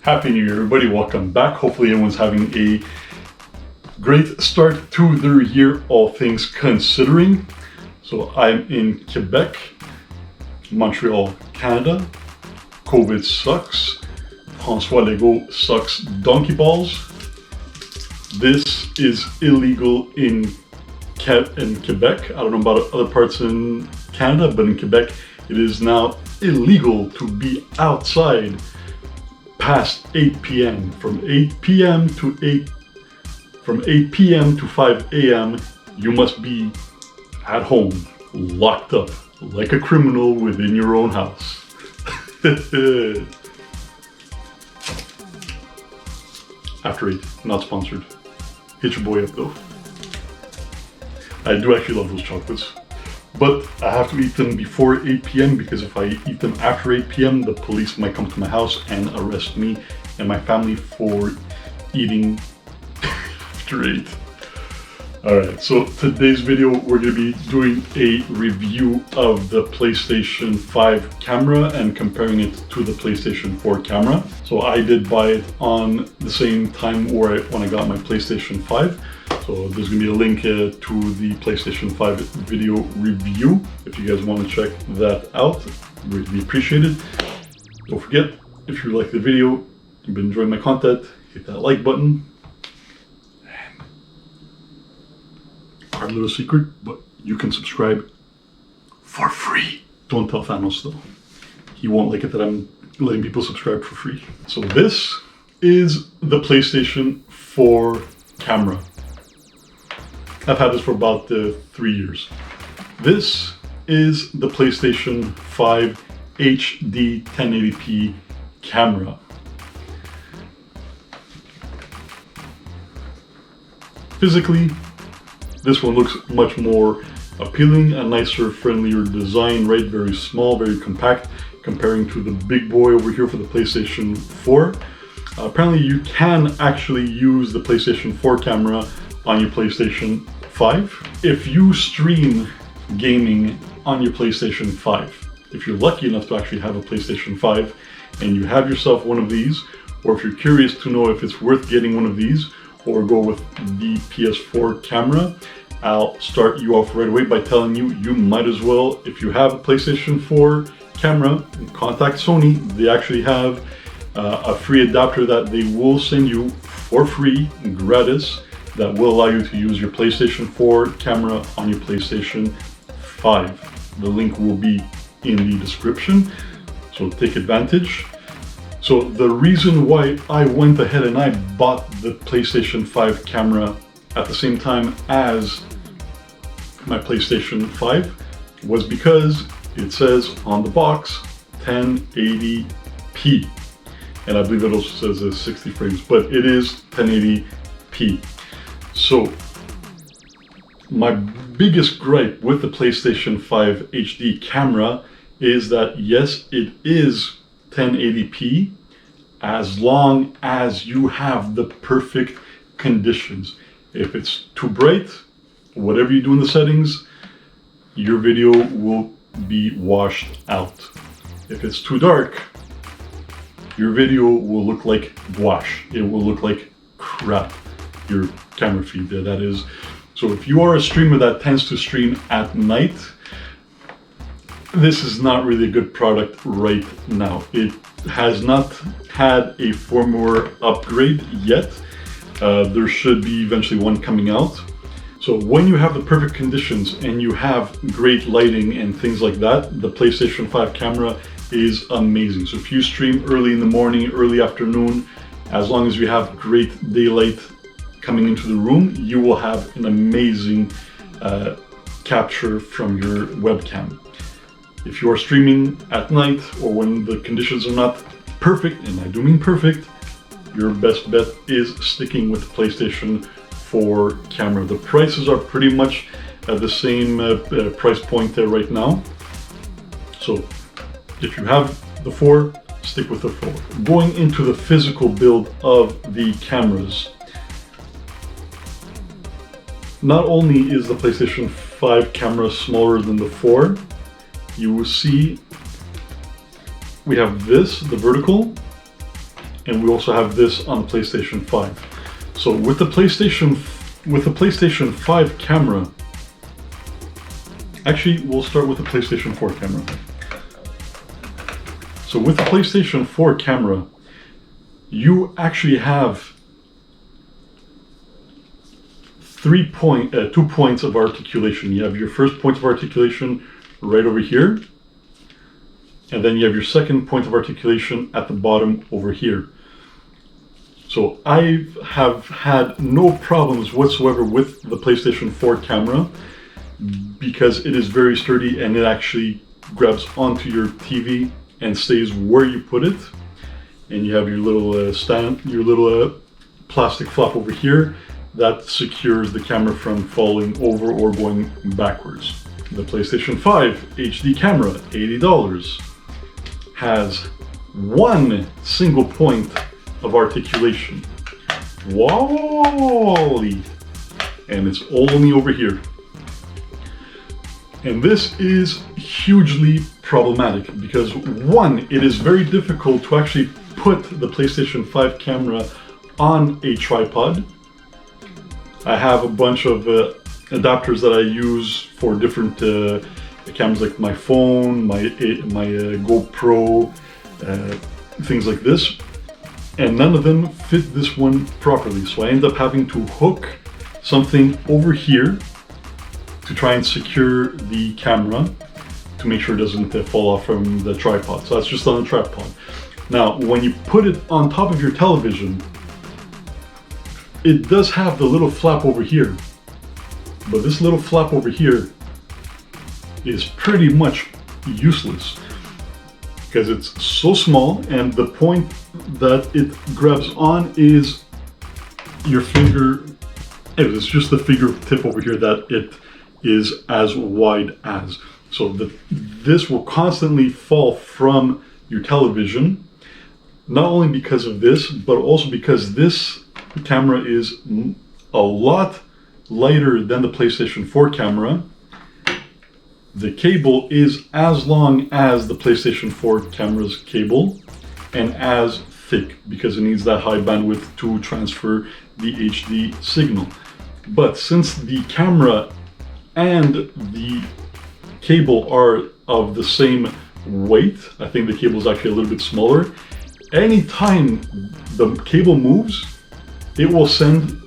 Happy New Year, everybody. Welcome back. Hopefully everyone's having a great start to their year, all things considering. So I'm in Quebec, Montreal, Canada. COVID sucks. François Legault sucks donkey balls. This is illegal in Quebec. I don't know about other parts in Canada, but in Quebec it is now illegal to be outside past 8 p.m. From 8 p.m. to 5 a.m. you must be at home, locked up like a criminal within your own house. After 8, not sponsored. Hit your boy up though. I do actually love those chocolates, but I have to eat them before 8 p.m. because if I eat them after 8 p.m. the police might come to my house and arrest me and my family for eating after 8. Alright, so today's video we're going to be doing a review of the PlayStation 5 camera and comparing it to the PlayStation 4 camera. So I did buy it on the same time when I got my PlayStation 5. So there's going to be a link to the PlayStation 5 video review if you guys want to check that out. Greatly appreciated. Don't forget, if you like the video, you've been enjoying my content, hit that like button. Our little secret, but you can subscribe for free. Don't tell Thanos though. He won't like it that I'm letting people subscribe for free. So this is the PlayStation 4 camera. I've had this for about 3 years. This is the PlayStation 5 HD 1080p camera. Physically, this one looks much more appealing, a nicer, friendlier design, right? Very small, very compact, comparing to the big boy over here for the PlayStation 4. Apparently you can actually use the PlayStation 4 camera on your PlayStation 5. If you stream gaming on your PlayStation 5, if you're lucky enough to actually have a PlayStation 5 and you have yourself one of these, or if you're curious to know if it's worth getting one of these, or go with the PS4 camera, I'll start you off right away by telling you, you might as well, if you have a PlayStation 4 camera, contact Sony. They actually have a free adapter that they will send you for free, gratis, that will allow you to use your PlayStation 4 camera on your PlayStation 5. The link will be in the description, so take advantage. So the reason why I went ahead and I bought the PlayStation 5 camera at the same time as my PlayStation 5 was because it says on the box 1080p, and I believe it also says 60 frames, but it is 1080p. So my biggest gripe with the PlayStation 5 HD camera is that yes, it is 1080p as long as you have the perfect conditions. If it's too bright, whatever you do in the settings, your video will be washed out. If it's too dark, your video will look like gouache. It will look like crap, your camera feed there, that is. So if you are a streamer that tends to stream at night, this is not really a good product right now. It has not had a firmware upgrade yet. There should be eventually one coming out. So when you have the perfect conditions and you have great lighting and things like that, the PlayStation 5 camera is amazing. So if you stream early in the morning, early afternoon, as long as you have great daylight coming into the room, you will have an amazing capture from your webcam. If you are streaming at night or when the conditions are not perfect, and I do mean perfect, your best bet is sticking with the PlayStation 4 camera. The prices are pretty much at the same price point there right now. So if you have the 4, stick with the 4. Going into the physical build of the cameras, not only is the PlayStation 5 camera smaller than the 4, you will see we have this, the vertical, and we also have this on the PlayStation 5. So with the PlayStation 5 camera, actually we'll start with the PlayStation 4 camera. So with the PlayStation 4 camera, you actually have 2 points of articulation. You have your first point of articulation right over here, and then you have your second point of articulation at the bottom over here. So I have had no problems whatsoever with the PlayStation 4 camera because it is very sturdy and it actually grabs onto your TV and stays where you put it. And you have your little plastic flap over here that secures the camera from falling over or going backwards. The PlayStation 5 HD camera, $80, has one single point of articulation. Wally! And it's only over here. And this is hugely problematic because one, it is very difficult to actually put the PlayStation 5 camera on a tripod. I have a bunch of adapters that I use for different cameras, like my phone, my GoPro, things like this, and none of them fit this one properly. So I end up having to hook something over here to try and secure the camera to make sure it doesn't fall off from the tripod. So that's just on the tripod. Now, when you put it on top of your television, it does have the little flap over here, but this little flap over here is pretty much useless because it's so small, and the point that it grabs on is your finger. It's just the fingertip over here that it is as wide as. So this will constantly fall from your television, not only because of this, but also because this camera is a lot lighter than the PlayStation 4 camera. The cable is as long as the PlayStation 4 camera's cable and as thick because it needs that high bandwidth to transfer the HD signal. But since the camera and the cable are of the same weight, I think the cable is actually a little bit smaller, anytime the cable moves, it will send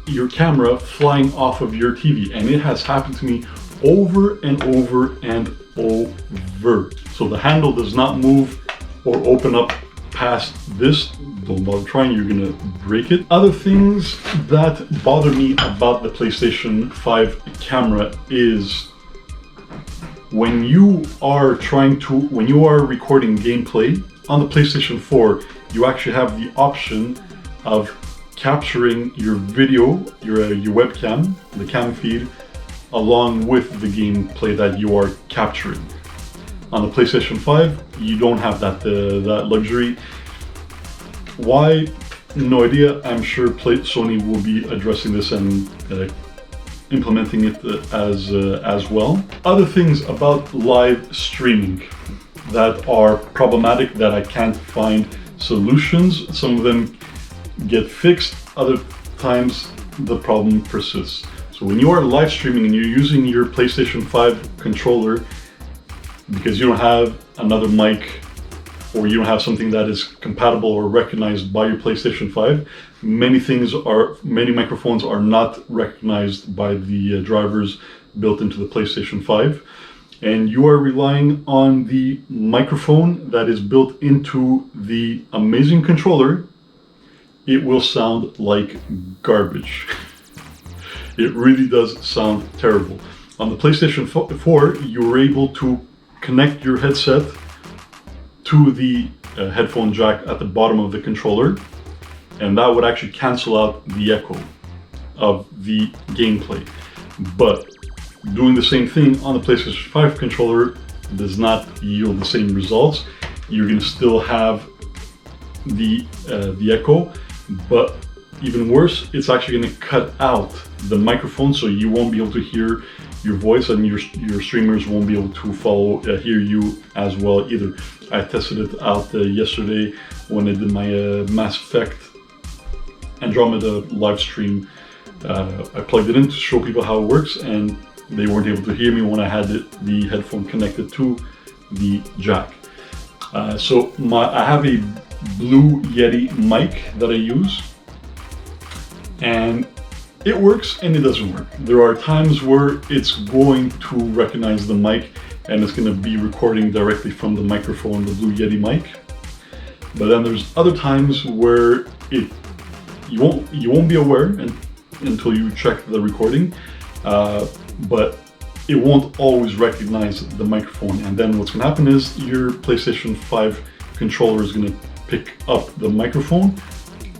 your camera flying off of your TV, and it has happened to me over and over and over. So the handle does not move or open up past this. Don't bother trying, you're gonna break it. Other things that bother me about the PlayStation 5 camera is when you are recording gameplay on the PlayStation 4, you actually have the option of capturing your video, your webcam, the cam feed, along with the gameplay that you are capturing. On the PlayStation 5, you don't have that luxury. Why? No idea. I'm sure Sony will be addressing this and implementing it as well. Other things about live streaming that are problematic that I can't find solutions. Some of them get fixed, other times the problem persists. So when you are live streaming and you're using your PlayStation 5 controller because you don't have another mic or you don't have something that is compatible or recognized by your PlayStation 5, many microphones are not recognized by the drivers built into the PlayStation 5, and you are relying on the microphone that is built into the amazing controller, it will sound like garbage. It really does sound terrible. On the PlayStation 4, you were able to connect your headset to the headphone jack at the bottom of the controller, and that would actually cancel out the echo of the gameplay. But doing the same thing on the PlayStation 5 controller does not yield the same results. You're going to still have the echo, but even worse, it's actually going to cut out the microphone, so you won't be able to hear your voice, and your streamers won't be able to hear you as well either. I tested it out yesterday when I did my Mass Effect Andromeda live stream. I plugged it in to show people how it works, and they weren't able to hear me when I had the headphone connected to the jack. So I have a Blue Yeti mic that I use, and it works and it doesn't work. There are times where it's going to recognize the mic and it's going to be recording directly from the microphone, the Blue Yeti mic. But then there's other times where you won't be aware until you check the recording, but it won't always recognize the microphone. And then what's going to happen is your PlayStation 5 controller is going to pick up the microphone.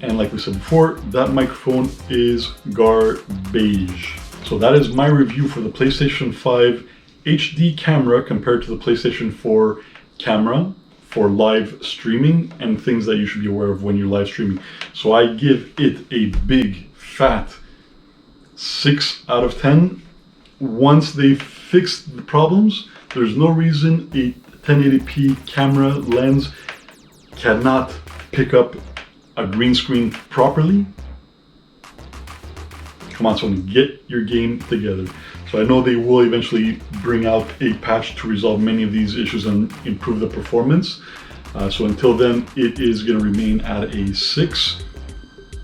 And like we said before, that microphone is garbage. So that is my review for the PlayStation 5 HD camera compared to the PlayStation 4 camera for live streaming and things that you should be aware of when you're live streaming. So I give it a big fat 6 out of 10. Once they fix the problems, there's no reason a 1080p camera lens cannot pick up a green screen properly. Come on, Sony, get your game together. So I know they will eventually bring out a patch to resolve many of these issues and improve the performance. So until then, it is going to remain at a 6.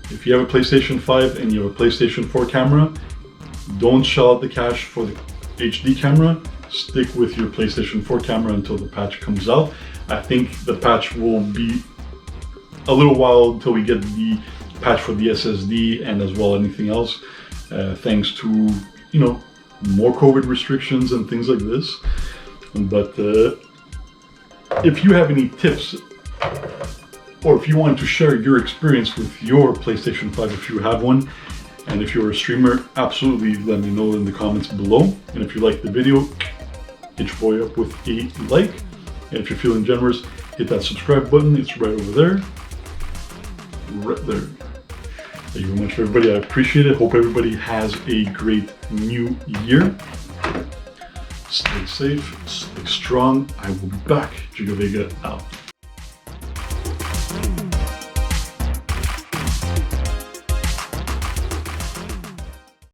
If you have a PlayStation 5 and you have a PlayStation 4 camera, don't shell out the cash for the HD camera. Stick with your PlayStation 4 camera until the patch comes out. I think the patch will be a little while until we get the patch for the SSD and as well anything else, thanks to, you know, more COVID restrictions and things like this. But if you have any tips, or if you want to share your experience with your PlayStation 5, if you have one, and if you're a streamer, absolutely let me know in the comments below. And if you like the video, hit your boy up with a like. And if you're feeling generous, hit that subscribe button. It's right over there. Right there. Thank you very much, everybody. I appreciate it. Hope everybody has a great new year. Stay safe, stay strong. I will be back. Giga Vega out.